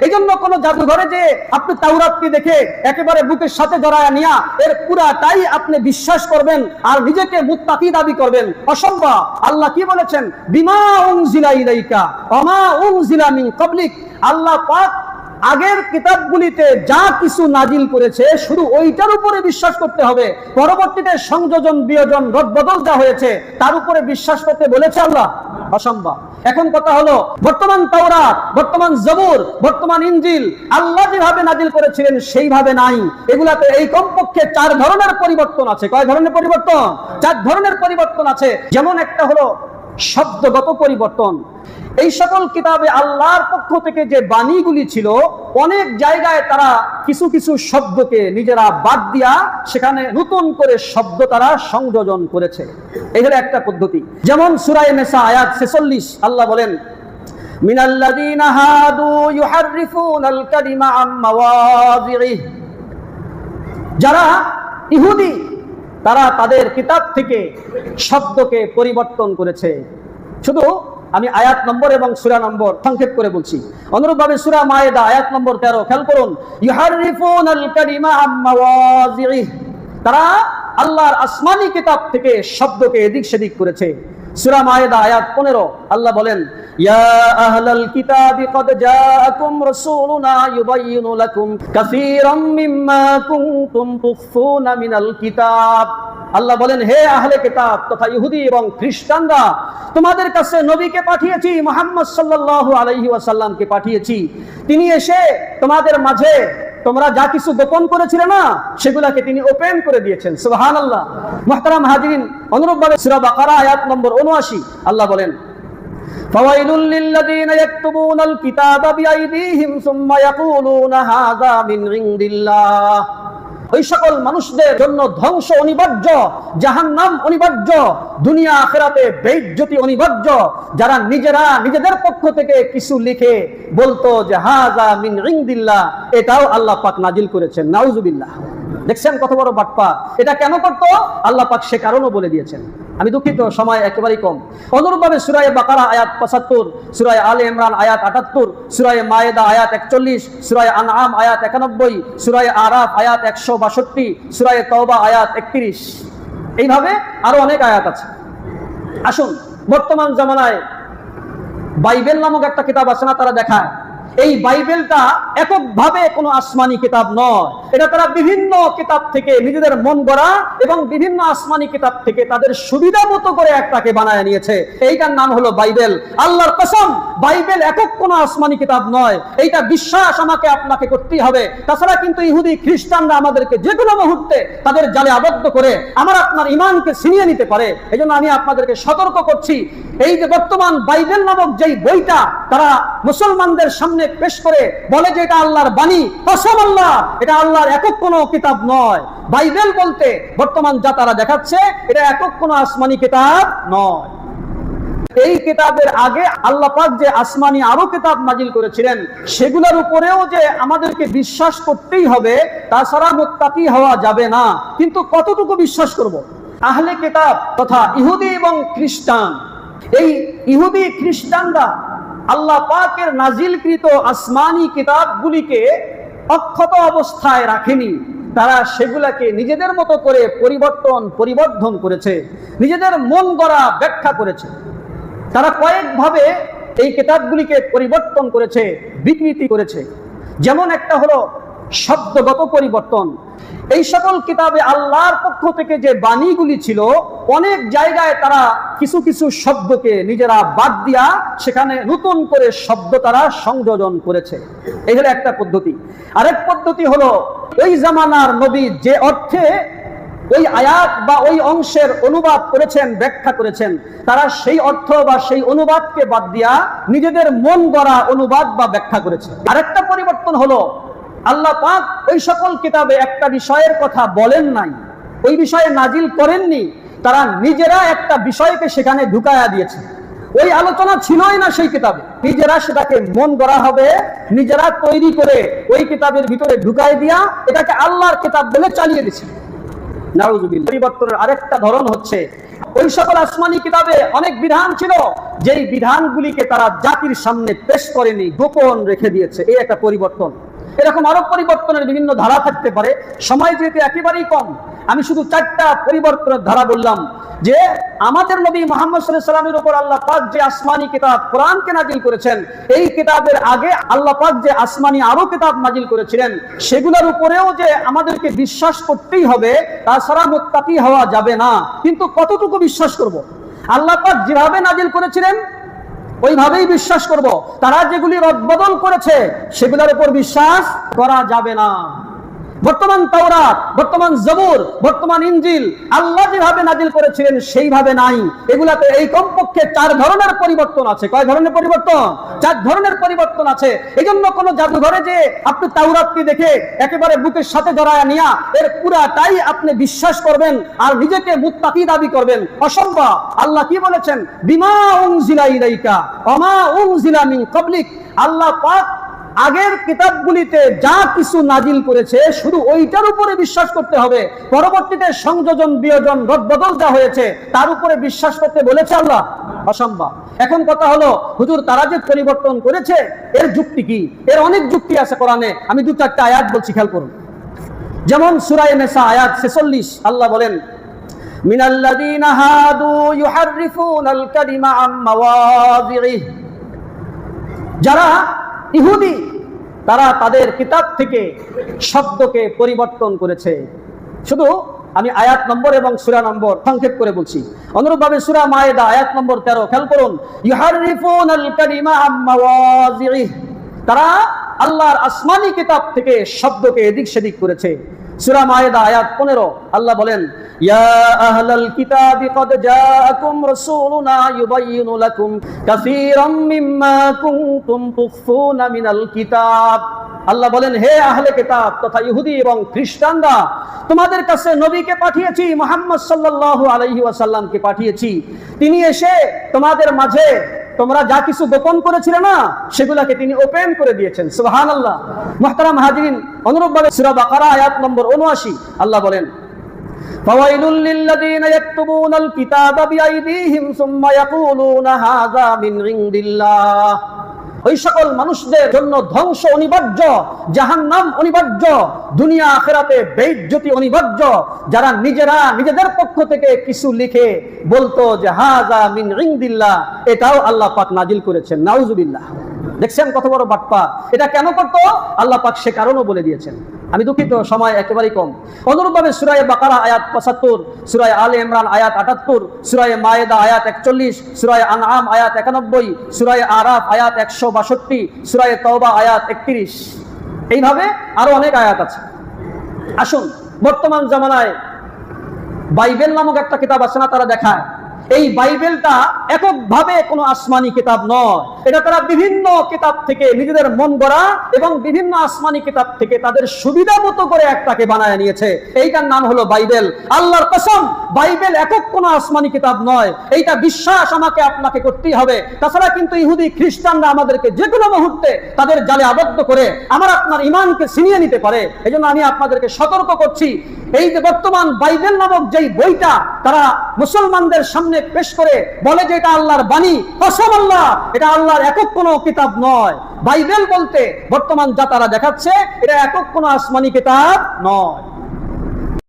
এই জন্য কোন জাদুঘরে যে আপনি তাওরাতকে দেখে একেবারে বুকের সাথে জড়ায় নিয়া এর পুরাটাই আপনি বিশ্বাস করবেন আর নিজেকে মুত্তাকি দাবি করবেন, অসম্ভব। আল্লাহ কি বলেছেন? বিমা উনজিলা ইলাইকা ওয়া মা উনজিলা মিন ক্বাবলিক। আল্লাহ পাক আগের কিতাবগুলিতে যা কিছু নাজিল করেছে শুধু ওইটার উপরে বিশ্বাস করতে হবে। পরবর্তীতে সংযোজন বিয়োজন রদবদল যা হয়েছে তার উপরে বিশ্বাস করতে বলেছে আল্লাহ? অসম্ভব। এখন কথা হলো, বর্তমান তাওরাত, বর্তমান জবুর, বর্তমান ইনজিল আল্লাহ যেভাবে নাজিল করেছিলেন সেইভাবে নাই। এগুলাতে এই কমপক্ষে 4 ধরনের পরিবর্তন আছে। কয় ধরনের পরিবর্তন? 4 ধরনের পরিবর্তন আছে। যেমন একটা হলো শব্দগত পরিবর্তন। এই সকল কিতাবে আল্লাহর পক্ষ থেকে যে বাণীগুলি ছিল অনেক জায়গায় তারা কিছু কিছু শব্দকে নিজেরা বাদ দিয়া সেখানে নতুন করে শব্দ তারা সংযোজন করেছে। এই হলো একটা পদ্ধতি। যেমন সূরা নিসা আয়াত 46 আল্লাহ বলেন, মিনাল্লাযীনা হাদু ইউহাররিফুনাল কালিমা আম মাওয়াযিহি। যারা ইহুদি তারা তাদের কিতাব থেকে শব্দকে পরিবর্তন করেছে। শুধু আমি আয়াত নম্বর এবং সূরা নম্বর সংক্ষেপ করে বলছি। অনুরূপভাবে সূরা মায়েদা আয়াত নম্বর 13 খেয়াল করুন, ইউহাররিফুনাল কালিমা আম মাওয়াযিহি। তারা আল্লাহর আসমানি কিতাব থেকে শব্দকে এদিক সেদিক করেছে। সূরা মায়েদা আয়াত 15 আল্লাহ বলেন, ইয়া আহলাল কিতাবি ক্বাদ জাআকুম রাসূলুনা ইউবাইয়িনু লাকুম কাসীরাম মিম্মা কুনতুম তুখফুনা মিনাল কিতাব। আল্লাহ বলেন, হে আহলে কিতাব তথা ইহুদি এবং খ্রিস্টানরা, তোমাদের কাছে নবীকে পাঠিয়েছি, মুহাম্মদ সাল্লাল্লাহু আলাইহি ওয়াসাল্লামকে পাঠিয়েছি। তিনি এসে তোমাদের মাঝে তোমরা যা কিছু গোপন করেছিলে না সেগুলাকে তিনি ওপেন করে দিয়েছেন। সুবহানাল্লাহ। মুহতারাম হাজিরিন, অনুরূপভাবে সূরা বাকারা আয়াত নম্বর 79 আল্লাহ বলেন, ফাওয়াইলুল লিল্লাযীনা ইয়াকতুবুনাল কিতাবা বিআইদিহিম সুম্মা ইয়াকুলুনা হাযা মিন ইনদিল্লাহ। ওই সকল মানুষদের জন্য ধ্বংস অনিবার্য, জাহান্নাম অনিবার্য, দুনিয়া আখিরাতে বেইজ্জতি অনিবার্য, যারা নিজেরা নিজেদের পক্ষ থেকে কিছু লিখে বলতো যে হাযা মিন ইনদিল্লাহ, এটাও আল্লাহ পাক নাজিল করেছেন। নাউযুবিল্লাহ। দেখছেন কত বড় বাটপার। এটা কেন করতো আল্লাহ পাক সে কারণও বলে দিয়েছেন। আমি দুঃখিত, সময় একেবারেই কম। অনুরূপভাবে সূরা বাকারা আয়াত 75, সূরা আলে ইমরান আয়াত 78, সূরা মায়েদা আয়াত 41, সূরা আনআম আয়াত 91, সূরা আরাফ আয়াত 162, সূরা তাওবা আয়াত 31। এইভাবে আরো অনেক আয়াত আছে। আসুন, বর্তমান জামানায় বাইবেল নামক একটা কিতাব আছে না, তারা দেখায় এই বাইবেলটা এককভাবে কোনো আসমানি কিতাব নয়। এটা তারা বিভিন্ন কিতাব থেকে নিজেদের মন গড়া এবং বিভিন্ন আসমানি কিতাব থেকে তাদের সুবিধা মতো করে একটাকে বানায় নিয়েছে। এইটার নাম হলো বাইবেল। আল্লাহর কসম, বাইবেল একক কোনো আসমানি কিতাব নয়। এইটা বিশ্বাস আমাকে আপনাকে করতেই হবে। তাছাড়া কিন্তু ইহুদি খ্রিস্টানরা আমাদেরকে যে কোনো মুহূর্তে তাদের জালে আবদ্ধ করে আমার আপনার ঈমানকে ছিনিয়ে নিতে পারে। এই জন্য আমি আপনাদেরকে সতর্ক করছি, এই যে বর্তমান বাইবেল নামক যেই বইটা তারা মুসলমানদের সামনে পেশ করে বলে যে এটা আল্লাহর বাণী, কসম আল্লাহ, এটা আল্লাহর একক কোনো কিতাব নয়। বাইবেল বলতে বর্তমান যা তারা দেখাচ্ছে এটা একক কোনো আসমানি কিতাব নয়। এই কিতাবের আগে আল্লাহ পাক যে আসমানি আরো কিতাব নাজিল করেছিলেন সেগুলোর উপরেও যে আমাদেরকে বিশ্বাস করতেই হবে, তাছাড়া মুত্তাকি হওয়া যাবে না। কিন্তু কতটুকু বিশ্বাস করব? আহলে কিতাব তথা ইহুদি এবং খ্রিস্টান, এই ইহুদি খ্রিস্টানরা আল্লাহ পাকের নাজিলকৃত আসমানি কিতাবগুলিকে অক্ষত অবস্থায় রাখেনি। তারা সেগুলাকে নিজেদের মতো করে পরিবর্ধন করেছে, নিজেদের মন গড়া ব্যাখ্যা করেছে। তারা কয়েকভাবে এই কিতাবগুলিকে পরিবর্তন করেছে, বিকৃতি করেছে। যেমন একটা হলো শব্দগত পরিবর্তন। এই সকল কিতাবে আল্লাহর পক্ষ থেকে যে বাণীগুলি ছিল অনেক জায়গায় তারা কিছু কিছু শব্দকে নিজেরা বাদ দিয়া সেখানে নতুন করে শব্দ তারা সংযোজন করেছে। এই হলো একটা পদ্ধতি। আরেক পদ্ধতি হলো ওই জামানার নবী যে অর্থে ওই আয়াত বা ওই অংশের অনুবাদ করেছেন, ব্যাখ্যা করেছেন, তারা সেই অর্থ বা সেই অনুবাদকে বাদ দিয়া নিজেদের মন গড়া অনুবাদ বা ব্যাখ্যা করেছে। আরেকটা পরিবর্তন হলো আল্লাহ পাক ওই সকল কিতাবে একটা বিষয়ের কথা বলেন নাই, ওই বিষয়ে নাজিল করেননি, তারা নিজেরা একটা বিষয়কে সেখানে ঢুকায়া দিয়েছে। ওই আলোচনা ছিলই না সেই কিতাবে, নিজেরা সেটাকে মন গড়া হবে নিজেরা তৈরি করে ওই কিতাবের ভিতরে ঢুকায় দিয়া এটাকে আল্লাহর কিতাব বলে চালিয়ে দিয়েছে। নাউযুবিল্লাহ। পরিবর্তনের আরেকটা ধরন হচ্ছে ওই সকল আসমানি কিতাবে অনেক বিধান ছিল, যেই বিধানগুলিকে তারা জাতির সামনে পেশ করেনি, গোপন রেখে দিয়েছে। এই একটা পরিবর্তন। এরকম আরো পরিবর্তনের বিভিন্ন ধারা থাকতে পারে, সময় যেহেতু একেবারেই কম, আমি শুধু 4টা পরিবর্তনের ধারা বললাম। যে আমাদের নবী মুহাম্মদ সাল্লাল্লাহু আলাইহি ওয়াসাল্লামের উপর আল্লাহ পাক যে আসমানি কিতাব কোরআনকে নাজিল করেছেন, এই কিতাবের আগে আল্লাহ পাক যে আসমানি আরো কিতাব নাজিল করেছিলেন, সেগুলোর উপরেও যে আমাদেরকে বিশ্বাস করতেই হবে, তাছাড়া মুত্তাকি হওয়া যাবে না। কিন্তু কতটুকু বিশ্বাস করব? আল্লাহ পাক যেভাবে নাজিল করেছিলেন ওইভাবেই বিশ্বাস করব। তারা যেগুলি রদবদল করেছে সেগুলোর উপর বিশ্বাস করা যাবে না। বর্তমান তাওরাত, বর্তমান জবুর, বর্তমান ইনজিল আল্লাহ যেভাবে নাজিল করেছিলেন সেইভাবে নাই। এগুলাতে এই কমপক্ষে 4 ধরনের পরিবর্তন আছে। কয় ধরনের পরিবর্তন? 4 ধরনের পরিবর্তন আছে। এই জন্য কোন জাদুঘরে যে আপনি তাওরাতকে দেখে একেবারে বুকের সাথে জড়ায়া নিয়া এর পুরাটাই আপনি বিশ্বাস করবেন আর নিজেকে মুত্তাকি দাবি করবেন, অসম্ভব। আল্লাহ কি বলেছেন? বিমা উনজিলা ইলাইকা ওয়া মা উনজিলা মিন ক্বাবলিক। আল্লাহ পাক আগের কিতাবগুলিতে যা কিছু নাজিল করেছে শুধু ওইটার উপরে বিশ্বাস করতে হবে। পরবর্তীতে সংযোজন, বিয়োজন, রদবদল যা হয়েছে তার উপরে বিশ্বাস করতে বলেছে আল্লাহ? অসম্ভব। এখন কথা হলো, হুজুর তারা যে পরিবর্তন করেছে এর যুক্তি কি? এর অনেক যুক্তি আছে কোরআনে। আমি 2-4টা আয়াত বলছি, খেয়াল করুন। যেমন সূরা নিসা আয়াত 46, আল্লাহ বলেন, মিনাল্লাযীনা হাদু ইউহাররিফুনাল কালিমা আম মাওয়াযিহি। যারা ইহুদি, তারা তাদের কিতাব থেকে শব্দকে পরিবর্তন করেছে। শুধু আমি আয়াত নম্বর এবং সূরা নম্বর সংক্ষেপ করে বলছি। অনুরূপভাবে সূরা মায়েদা আয়াত নম্বর 13, খেয়াল করুন, ইউহাররিফুনাল কালিমা আম মাওয়াযিহি। তারা আল্লাহর আসমানি কিতাব থেকে শব্দকে এদিক সেদিক করেছে। সূরা মায়েদা আয়াত 15, আল্লাহ বলেন, ইয়া আহলাল কিতাবি কদ জাআকুম রাসূলুনা ইউবাইয়িনু লাকুম কাসীরাম মিম্মা কুনতুম তুখফুনা মিনাল কিতাব। আল্লাহ বলেন, হে আহলে কিতাব তথা ইহুদি এবং খ্রিস্টানরা, তোমাদের কাছে নবীকে পাঠিয়েছি, মুহাম্মদ সাল্লাল্লাহু আলাইহি ওয়াসাল্লামকে পাঠিয়েছি। তিনি এসে তোমাদের মাঝে তোমরা যা কিছু গোপন করেছিলে না সেগুলোকে তিনি ওপেন করে দিয়েছেন। সুবহানাল্লাহ। মুহতারাম হাজিরিন, অনুরূপভাবে সূরা বাকারা আয়াত নম্বর 79, আল্লাহ বলেন, ফাওয়াইলুল লিল্লাযীনা ইয়াকতুবুনাল কিতাবা বিআইদিহিম সুম্মা ইয়াকুলুনা হাযা মিন ইনদিল্লাহ। ওই সকল মানুষদের জন্য ধ্বংস অনিবার্য, জাহান্নাম অনিবার্য, দুনিয়া আখিরাতে বেইজ্জতি অনিবার্য, যারা নিজেরা নিজেদের পক্ষ থেকে কিছু লিখে বলতো যে হাযা মিন ইনদিল্লাহ, এটাও আল্লাহ পাক নাজিল করেছেন। নাউজুবিল্লাহ। দেখছেন কত বড় বাটপার। এটা কেন করতো আল্লাহ পাক সে কারণও বলে দিয়েছেন। আমি দুঃখিত, সময় একেবারেই কম। অনুরূপভাবে সূরা বাকারা আয়াত 75, সূরা আলে ইমরান আয়াত 78, সূরা মায়েদা আয়াত 41, সূরা আনআম আয়াত 91, সূরা আরাফ আয়াত 162, সূরা তাওবা আয়াত 31। এইভাবে আরো অনেক আয়াত আছে। আসুন, বর্তমান জামানায় বাইবেল নামক একটা কিতাব আছে না, তারা দেখায় এই বাইবেলটা এককভাবে কোনো আসমানি কিতাব নয়। এটা তারা বিভিন্ন কিতাব থেকে নিজেদের মন গড়া এবং বিভিন্ন আসমানি কিতাব থেকে তাদের সুবিধা মতো করে একটাকে বানায় নিয়েছে। এইটার নাম হলো বাইবেল। আল্লাহর কসম, বাইবেল একক কোনো আসমানি কিতাব নয়। এইটা বিশ্বাস আমাকে আপনাকে করতেই হবে। তাছাড়া কিন্তু ইহুদি খ্রিস্টানরা আমাদেরকে যে কোনো মুহূর্তে তাদের জালে আবদ্ধ করে আমার আপনার ঈমানকে ছিনিয়ে নিতে পারে। এজন্য আমি আপনাদেরকে সতর্ক করছি, এই যে বর্তমান বাইবেল নামক যেই বইটা তারা মুসলমানদের সামনে পেশ করে বলে যে এটা আল্লাহর বাণী, কসম আল্লাহ, এটা আল্লাহর একক কোনো কিতাব নয়। বাইবেল বলতে বর্তমান যা তারা দেখাচ্ছে এটা একক কোনো আসমানি কিতাব নয়।